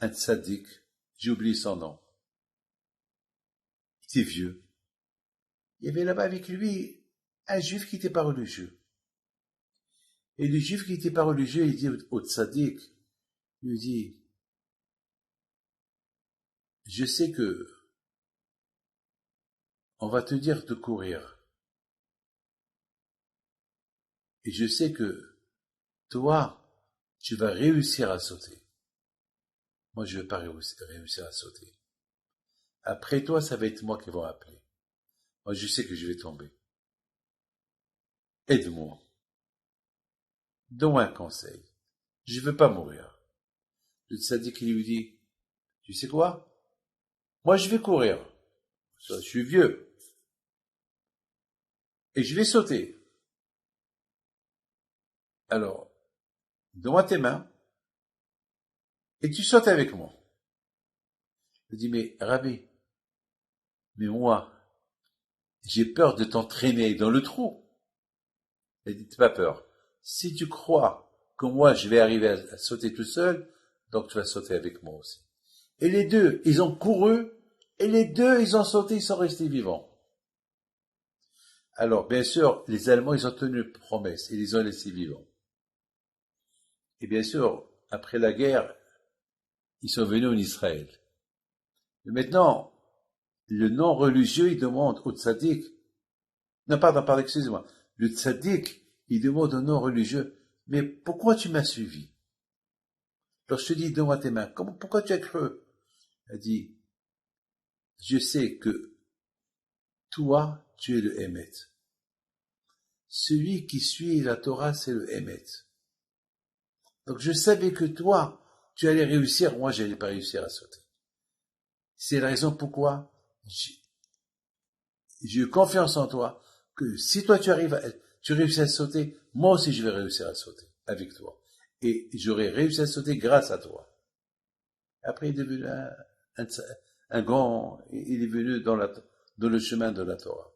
Speaker 1: un tzaddik, j'ai oublié son nom. Il était vieux. Il y avait là-bas avec lui un juif qui n'était pas religieux. Et le juif qui n'était pas religieux, il dit au tzaddik, il lui dit, je sais que on va te dire de courir. Et je sais que toi, tu vas réussir à sauter. Moi, je ne vais pas réussir à sauter. Après toi, ça va être moi qui vais appeler. Moi, je sais que je vais tomber. Aide-moi. Donne-moi un conseil. Je ne veux pas mourir. Le tzaddik lui dit, tu sais quoi? Moi, je vais courir. Je suis vieux. Et je vais sauter. Alors, donne-moi tes mains. Et tu sautes avec moi. Il dit, mais Rabbi, mais moi, j'ai peur de t'entraîner dans le trou. Il dit, t'as pas peur. Si tu crois que moi, je vais arriver à sauter tout seul, donc tu vas sauter avec moi aussi. Et les deux, ils ont couru, et les deux, ils ont sauté, ils sont restés vivants. Alors, bien sûr, les Allemands, ils ont tenu une promesse, ils les ont laissés vivants. Et bien sûr, après la guerre, ils sont venus en Israël. Mais maintenant, le non-religieux, il demande au tzaddik, non, pardon, excusez-moi, le tzaddik, il demande au non-religieux, mais pourquoi tu m'as suivi? Alors je te dis, donne-moi tes mains, pourquoi tu as cru? Il a dit, je sais que toi, tu es le Hémet. Celui qui suit la Torah, c'est le Hémet. Donc je savais que toi, tu allais réussir, moi, je n'allais pas réussir à sauter. C'est la raison pourquoi j'ai eu confiance en toi, que si toi tu réussis à sauter, moi aussi je vais réussir à sauter avec toi. Et j'aurai réussi à sauter grâce à toi. Après, il est devenu un grand, il est venu dans le chemin de la Torah.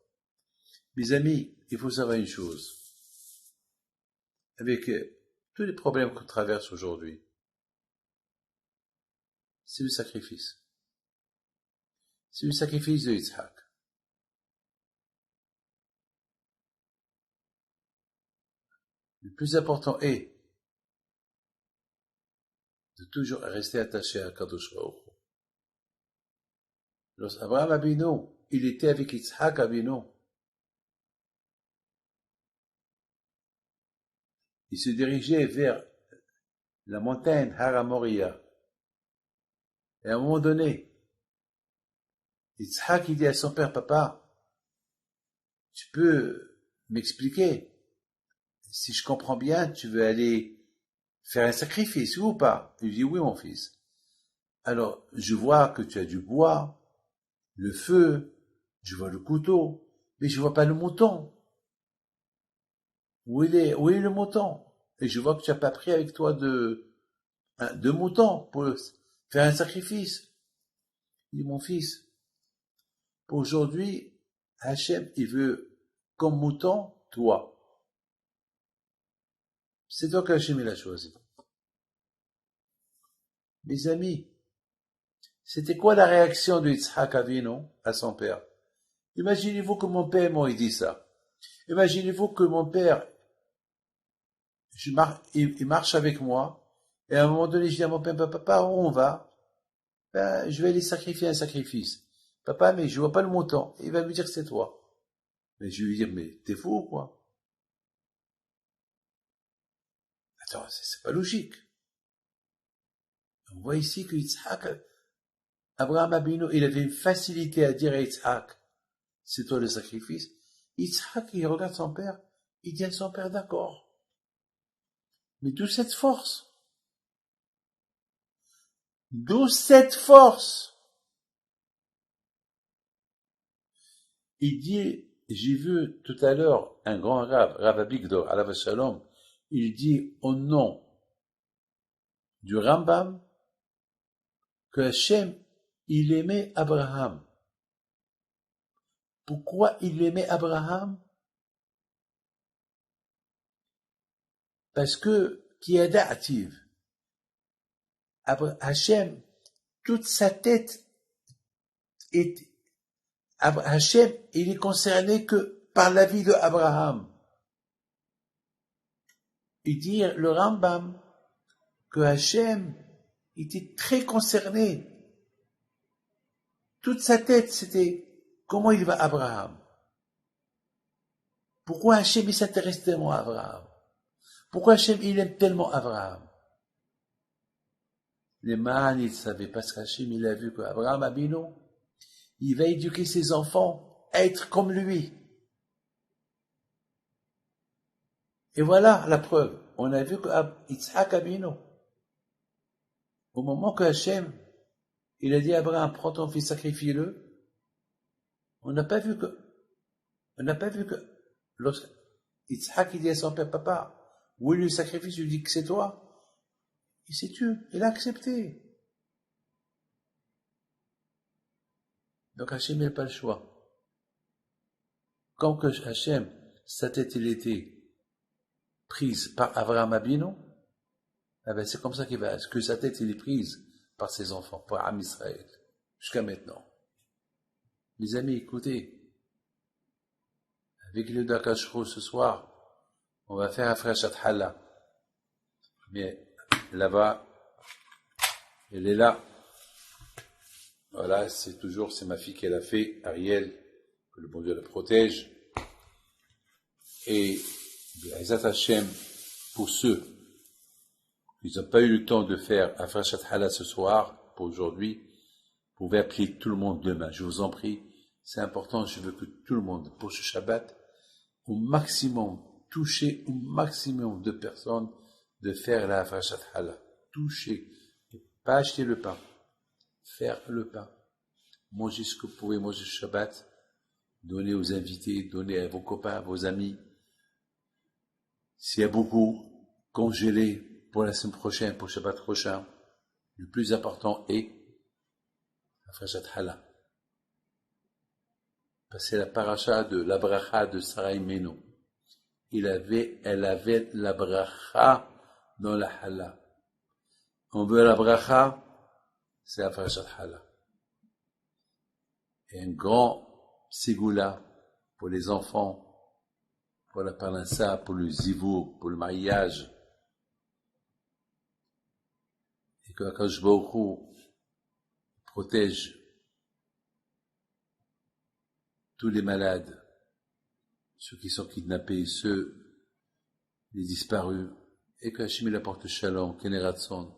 Speaker 1: Mes amis, il faut savoir une chose. avec tous les problèmes qu'on traverse aujourd'hui, c'est le sacrifice. C'est le sacrifice de Yitzhak. Le plus important est de toujours rester attaché à Kadosh Baruch Hu. Lorsque Abraham Abinu, il était avec Yitzhak Abinu, il se dirigeait vers la montagne Har Moriah. Et à un moment donné, Yitzhak, il dit à son père, papa, tu peux m'expliquer? Si je comprends bien, tu veux aller faire un sacrifice, ou pas? Il dit, oui, mon fils. Alors, je vois que tu as du bois, le feu, je vois le couteau, mais je vois pas le mouton. Où est le mouton? Et je vois que tu n'as pas pris avec toi de mouton pour faire un sacrifice. Il dit, mon fils, pour aujourd'hui, Hachem, il veut comme mouton, toi. C'est toi qu'Hachem, il a choisi. Mes amis, c'était quoi la réaction de Yitzhak Avinu à son père? Imaginez-vous que mon père m'a dit ça. Imaginez-vous que mon père, il marche avec moi, et à un moment donné, je dis à mon père, papa, où on va? Ben, je vais aller sacrifier un sacrifice. Papa, mais je vois pas le montant. Il va me dire que c'est toi. Mais je vais lui dire, mais t'es fou ou quoi? Attends, c'est pas logique. On voit ici que Yitzhak, Abraham Abinu, il avait une facilité à dire à Yitzhak, c'est toi le sacrifice. Yitzhak, il regarde son père, il dit à son père, d'accord. Mais d'où cette force? D'où cette force? Il dit, j'ai vu tout à l'heure un grand Rav Abigdor, alav shalom, il dit au nom du Rambam que Hachem, il aimait Abraham. Pourquoi il aimait Abraham? Parce que, qui est active. Hachem, toute sa tête est, Hachem, il est concerné que par la vie de Abraham. Il dit, le Rambam, que Hachem était très concerné. Toute sa tête, c'était comment il va Abraham. Pourquoi Hachem il s'intéresse tellement à Abraham? Pourquoi Hachem il aime tellement Abraham? Les man, il savait parce qu'Hachem il a vu qu'Abraham Abinu, il va éduquer ses enfants à être comme lui. Et voilà la preuve. On a vu que Yitzhak Abinu, au moment que Hachem, il a dit à Abraham, prends ton fils, sacrifie-le, on n'a pas vu que lorsque Yitzhak il dit à son père, papa, où est le sacrifice? Je lui dis que c'est toi. Il s'est tué, il a accepté. Donc Hachem n'a pas le choix. Quand que Hachem, sa tête il était prise par Abraham Abinu, eh ben c'est comme ça qu'il va, que sa tête il est prise par ses enfants, par Am Israël, jusqu'à maintenant. Les amis, écoutez, avec le Dakashro ce soir, on va faire un Frachat Hala. Mais là-bas, elle est là. Voilà, c'est ma fille qui l'a fait, Ariel, que le bon Dieu la protège. Et, Be'ezat Hashem, pour ceux qui n'ont pas eu le temps de faire Afrashat Hala ce soir, pour aujourd'hui, vous pouvez appeler tout le monde demain. Je vous en prie, c'est important, je veux que tout le monde, pour ce Shabbat, au maximum, toucher au maximum de personnes de faire la Afrashat Hala. Toucher, et pas acheter le pain. Faire le pain. Mangez ce que vous pouvez manger ce Shabbat. Donnez aux invités, donnez à vos copains, à vos amis. S'il y a beaucoup, congélez pour la semaine prochaine, pour le Shabbat prochain. Le plus important est la Frachat Hala. C'est la paracha de la bracha de Sarah Imenu. elle avait la bracha dans la challah. On veut la bracha, c'est la frachat challah. Et un grand ségoula pour les enfants, pour la parnassa, pour le zivour, pour le mariage. Et que Akadosh Baruch Hu protège tous les malades, ceux qui sont kidnappés, ceux les disparus, et que Hachem il apporte le shalom, Keneratson.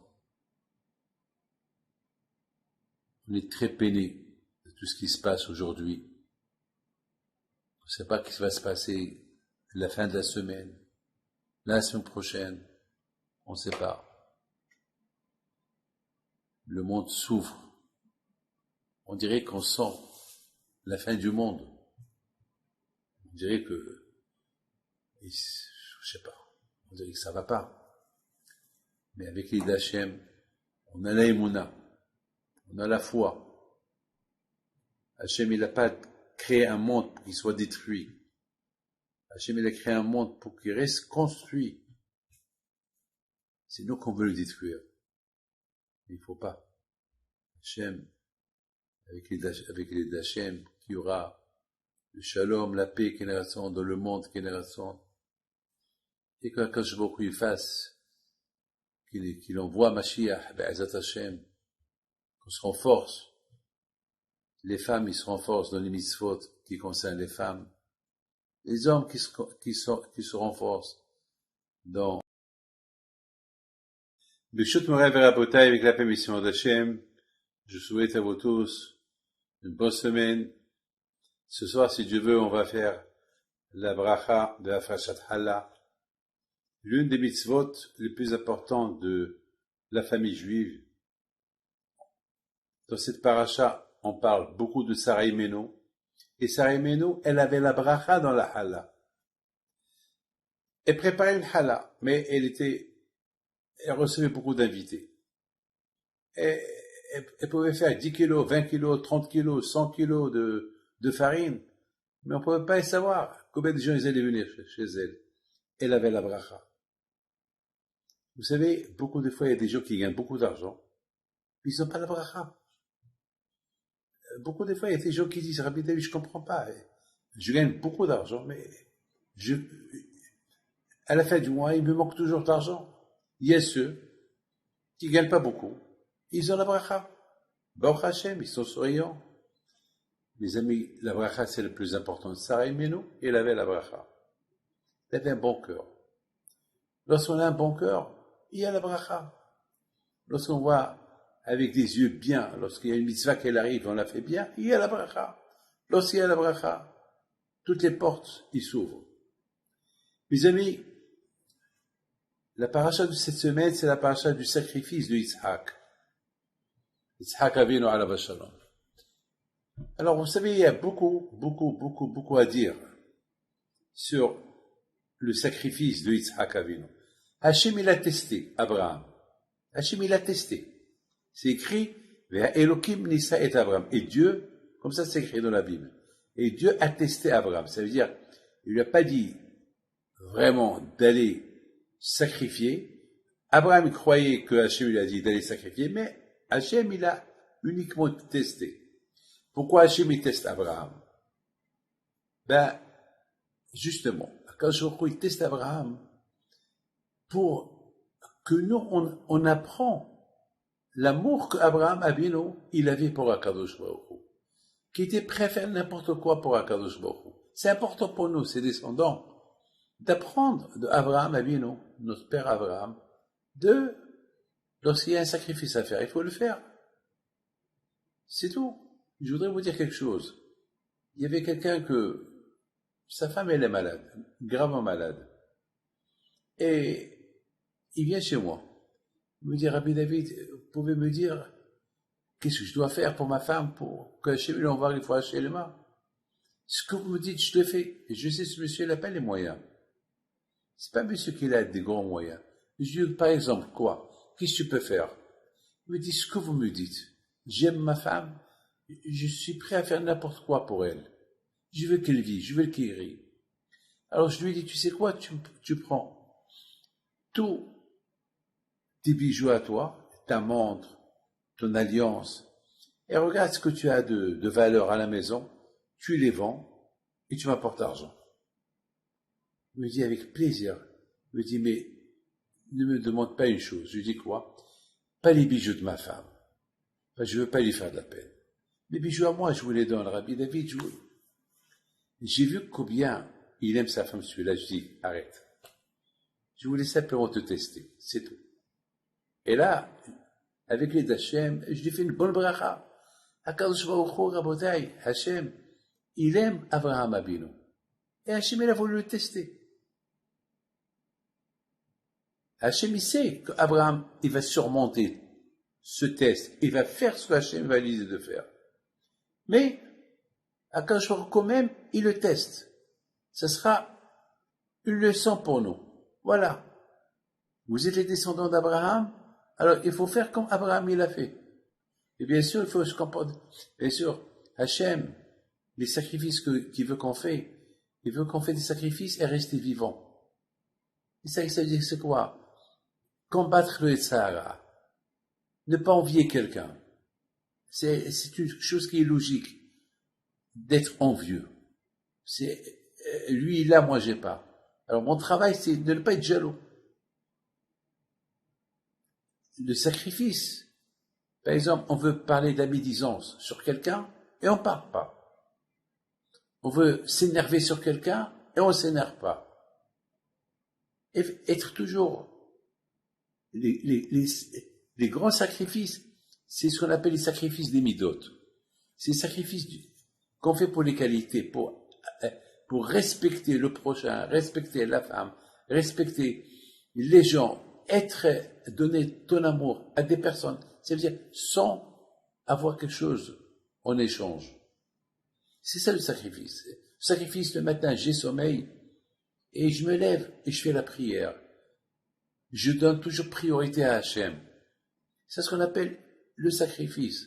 Speaker 1: On est très peiné de tout ce qui se passe aujourd'hui. On ne sait pas ce qui va se passer la fin de la semaine prochaine, on ne sait pas. Le monde souffre. On dirait qu'on sent la fin du monde. On dirait que, je sais pas, on dirait que ça va pas. Mais avec l'Id Hashem, on a la émouna, on a la foi. Hashem, il n'a pas créé un monde pour qu'il soit détruit. Hashem, il a créé un monde pour qu'il reste construit. C'est nous qu'on veut le détruire. Mais il ne faut pas. Hashem, avec les d'Hachem, qu'il y aura le shalom, la paix, Keneratson, dans le monde, Keneratson. Et que Akadosh Baruch Hu il fasse, qu'il envoie Mashiach, Be'ezat Hashem, qu'on se renforce. Les femmes, ils se renforcent dans les mitzvot qui concernent les femmes. Les hommes qui se renforcent dans Bishut Moray Verabotai avec la permission d'Hachem. Je souhaite à vous tous une bonne semaine. Ce soir, si Dieu veut, on va faire la bracha de la frachat challah, l'une des mitzvot les plus importantes de la famille juive. Dans cette paracha, on parle beaucoup de Sarah Imenu. Et Sarah Imenu, elle avait la bracha dans la challah. Elle préparait une challah, mais elle recevait beaucoup d'invités. Elle pouvait faire 10 kilos, 20 kilos, 30 kilos, 100 kilos de farine, mais on ne pouvait pas savoir combien de gens ils allaient venir chez elle. Elle avait la bracha. Vous savez, beaucoup de fois, il y a des gens qui gagnent beaucoup d'argent, puis ils n'ont pas la bracha. Beaucoup de fois, il y a des gens qui disent, Rabbi David, je ne comprends pas. Je gagne beaucoup d'argent, mais à la fin du mois, il me manque toujours d'argent. Il y a ceux qui ne gagnent pas beaucoup. Ils ont la bracha. Baruch Hashem, ils sont souriants. Les amis, la bracha, c'est le plus important. Sarah Imenu, elle avait la bracha. Elle avait un bon cœur. Lorsqu'on a un bon cœur, il y a la bracha. Lorsqu'on voit avec des yeux bien, lorsqu'il y a une mitzvah qui arrive, on la fait bien, il y a la bracha. Lorsqu'il y a la bracha, toutes les portes, ils s'ouvrent. Mes amis, la paracha de cette semaine, c'est la paracha du sacrifice de Yitzhak. Yitzhak Avinu alav shalom. Alors, vous savez, il y a beaucoup à dire sur le sacrifice de Yitzhak Avinu. Hachem, il a testé Abraham. Hachem, il a testé. C'est écrit, Elohim nisa et Abraham. Et Dieu, comme ça c'est écrit dans la Bible. Et Dieu a testé Abraham. Ça veut dire, il lui a pas dit vraiment d'aller sacrifier. Abraham il croyait que Hachem lui a dit d'aller sacrifier, mais Hachem il a uniquement testé. Pourquoi Hachem il teste Abraham? Justement, quand il teste Abraham, pour que nous on apprend l'amour qu'Abraham Avinu il avait pour Akadosh Baruch Hu, qui était prêt à faire n'importe quoi pour Akadosh Baruch Hu. C'est important pour nous, ses descendants, d'apprendre de Abraham Avinu, notre père Abraham, lorsqu'il y a un sacrifice à faire, il faut le faire. C'est tout. Je voudrais vous dire quelque chose. Il y avait quelqu'un que sa femme elle est malade, gravement malade, et il vient chez moi. Il me dit, Rabbi David, vous pouvez me dire qu'est-ce que je dois faire pour ma femme pour que chez lui l'envoie une fois chez les mains? Ce que vous me dites, je le fais. Et je sais ce monsieur, il n'a pas les moyens. C'est pas monsieur qui a des grands moyens. Je dis, par exemple, quoi? Qu'est-ce que tu peux faire? Il me dit, ce que vous me dites. J'aime ma femme, je suis prêt à faire n'importe quoi pour elle. Je veux qu'elle vive, je veux qu'elle rie. Alors je lui ai dit, tu sais quoi, tu prends tous tes bijoux à toi, ta montre, ton alliance, et regarde ce que tu as de valeur à la maison, tu les vends et tu m'apportes l'argent. Il me dit avec plaisir. Il me dit, mais ne me demande pas une chose. Je lui dis quoi? Pas les bijoux de ma femme. Enfin, je ne veux pas lui faire de la peine. Les bijoux à moi, je vous les donne, Rabbi David. J'ai vu combien il aime sa femme, celui-là. Je dis, arrête. Je voulais simplement te tester. C'est tout. Et là, avec les d'Hachem, je lui fais une bonne bracha. Akadosh Baruch Hu, Rabotai, Hachem, il aime Abraham Abinu. Et Hachem, il a voulu le tester. Hachem, il sait qu'Abraham, il va surmonter ce test. Il va faire ce que Hachem va lui dire de faire. Mais, Akadosh Baruch Hu, quand même, il le teste. Ça sera une leçon pour nous. Voilà. Vous êtes les descendants d'Abraham, alors il faut faire comme Abraham il a fait. Et bien sûr, il faut se comporter. Bien sûr, Hachem, les sacrifices qu'il veut qu'on fait, il veut qu'on fait des sacrifices et rester vivant. Et ça veut dire c'est quoi? Combattre le Sahara. Ne pas envier quelqu'un. C'est une chose qui est logique. D'être envieux. Lui il a, moi j'ai pas. Alors mon travail c'est de ne pas être jaloux. Le sacrifice. Par exemple, on veut parler de la médisance sur quelqu'un et on ne parle pas. On veut s'énerver sur quelqu'un et on ne s'énerve pas. Et être toujours les grands sacrifices, c'est ce qu'on appelle les sacrifices des midotes. C'est les sacrifices qu'on fait pour les qualités, pour respecter le prochain, respecter la femme, respecter les gens, donner ton amour à des personnes. C'est-à-dire sans avoir quelque chose en échange. C'est ça le sacrifice. Le sacrifice, le matin, j'ai sommeil et je me lève et je fais la prière. Je donne toujours priorité à Hachem. C'est ce qu'on appelle le sacrifice.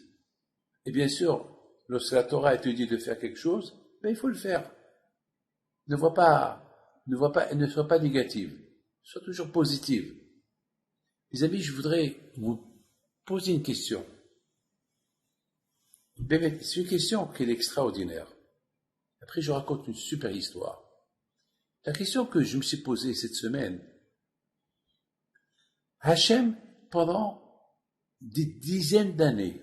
Speaker 1: Et bien sûr, lorsque la Torah te dit de faire quelque chose, ben il faut le faire. Ne sois pas négative. Sois toujours positive. Les amis, je voudrais vous poser une question. C'est une question qui est extraordinaire. Après, je raconte une super histoire. La question que je me suis posée cette semaine, Hachem, pendant des dizaines d'années,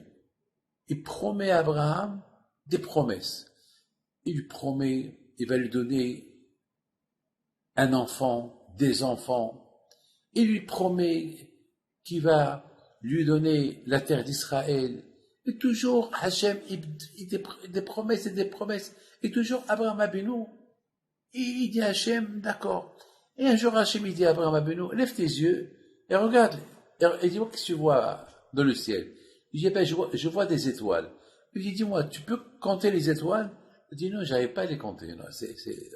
Speaker 1: il promet à Abraham des promesses. Il lui promet, il va lui donner un enfant, des enfants. Il lui promet qu'il va lui donner la terre d'Israël. Et toujours, Hachem, des promesses et des promesses. Et toujours, Abraham Abinu, il dit à Hachem, d'accord. Et un jour, Hachem, il dit à Abraham Abinu, lève tes yeux et regarde. Et dis-moi, qu'est-ce que tu vois dans le ciel? Il dit, ben, je vois des étoiles. Il dit, dis-moi, tu peux compter les étoiles? Il dit, non, j'arrive pas à les compter. Non,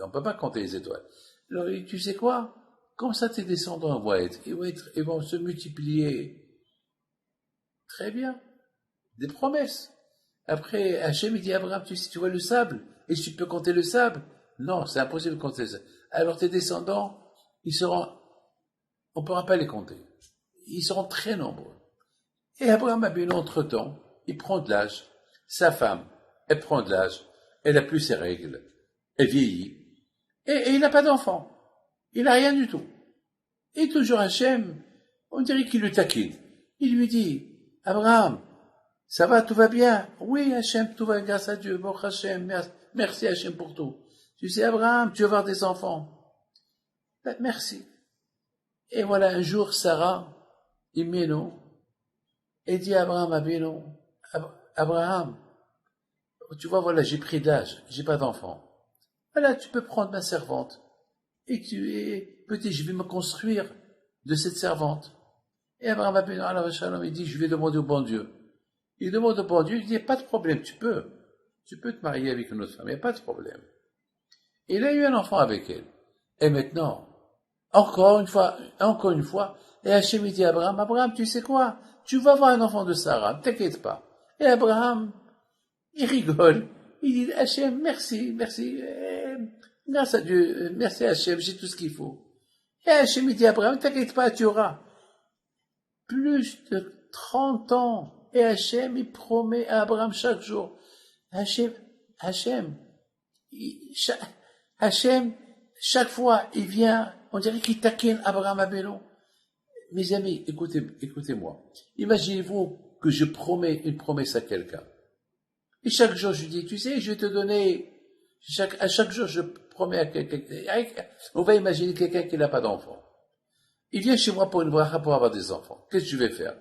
Speaker 1: on peut pas compter les étoiles. Alors, il dit, tu sais quoi? Comme ça, tes descendants ils vont se multiplier. Très bien. Des promesses. Après, Hachem, il dit à Abraham, tu vois le sable? Et tu peux compter le sable? Non, c'est impossible de compter ça. Alors tes descendants, on ne pourra pas les compter. Ils seront très nombreux. Et Abraham Abinu, entre-temps, il prend de l'âge. Sa femme, elle prend de l'âge. Elle n'a plus ses règles. Elle vieillit. Et il n'a pas d'enfant. Il n'a rien du tout. Et toujours Hachem, on dirait qu'il le taquine. Il lui dit, Abraham, ça va, tout va bien? Oui, Hachem, tout va, grâce à Dieu. Bon, Hachem, merci Hachem pour tout. Tu sais, Abraham, tu vas avoir des enfants. Ben, merci. Et voilà, un jour, Sarah, Imenu, et dit à Abraham Abinu, Abraham, tu vois, voilà, j'ai pris d'âge, j'ai pas d'enfant. Voilà, tu peux prendre ma servante. Et peut-être je vais me construire de cette servante. Et Abraham Abinu, il dit, je vais demander au bon Dieu. Il demande au bon Dieu, il dit, pas de problème, tu peux te marier avec une autre femme, il n'y a pas de problème. Et il a eu un enfant avec elle. Et maintenant, encore une fois, et Hachem dit à Abraham, Abraham, tu sais quoi? Tu vas avoir un enfant de Sarah, ne t'inquiète pas. Et Abraham, il rigole. Il dit, Hachem, merci. Grâce à Dieu, merci à Hachem, j'ai tout ce qu'il faut. Et Hachem, il dit à Abraham, t'inquiète pas, tu auras plus de 30 ans. Et Hachem, il promet à Abraham chaque jour. Hachem, Hachem, Hachem, chaque fois, il vient, on dirait qu'il taquine Abraham Abelon. Mes amis, écoutez-moi. Imaginez-vous que je promets une promesse à quelqu'un. Et chaque jour, je lui dis, tu sais, je vais te donner, à chaque jour, je promets à quelqu'un. On va imaginer quelqu'un qui n'a pas d'enfant. Il vient chez moi pour une bracha pour avoir des enfants. Qu'est-ce que je vais faire?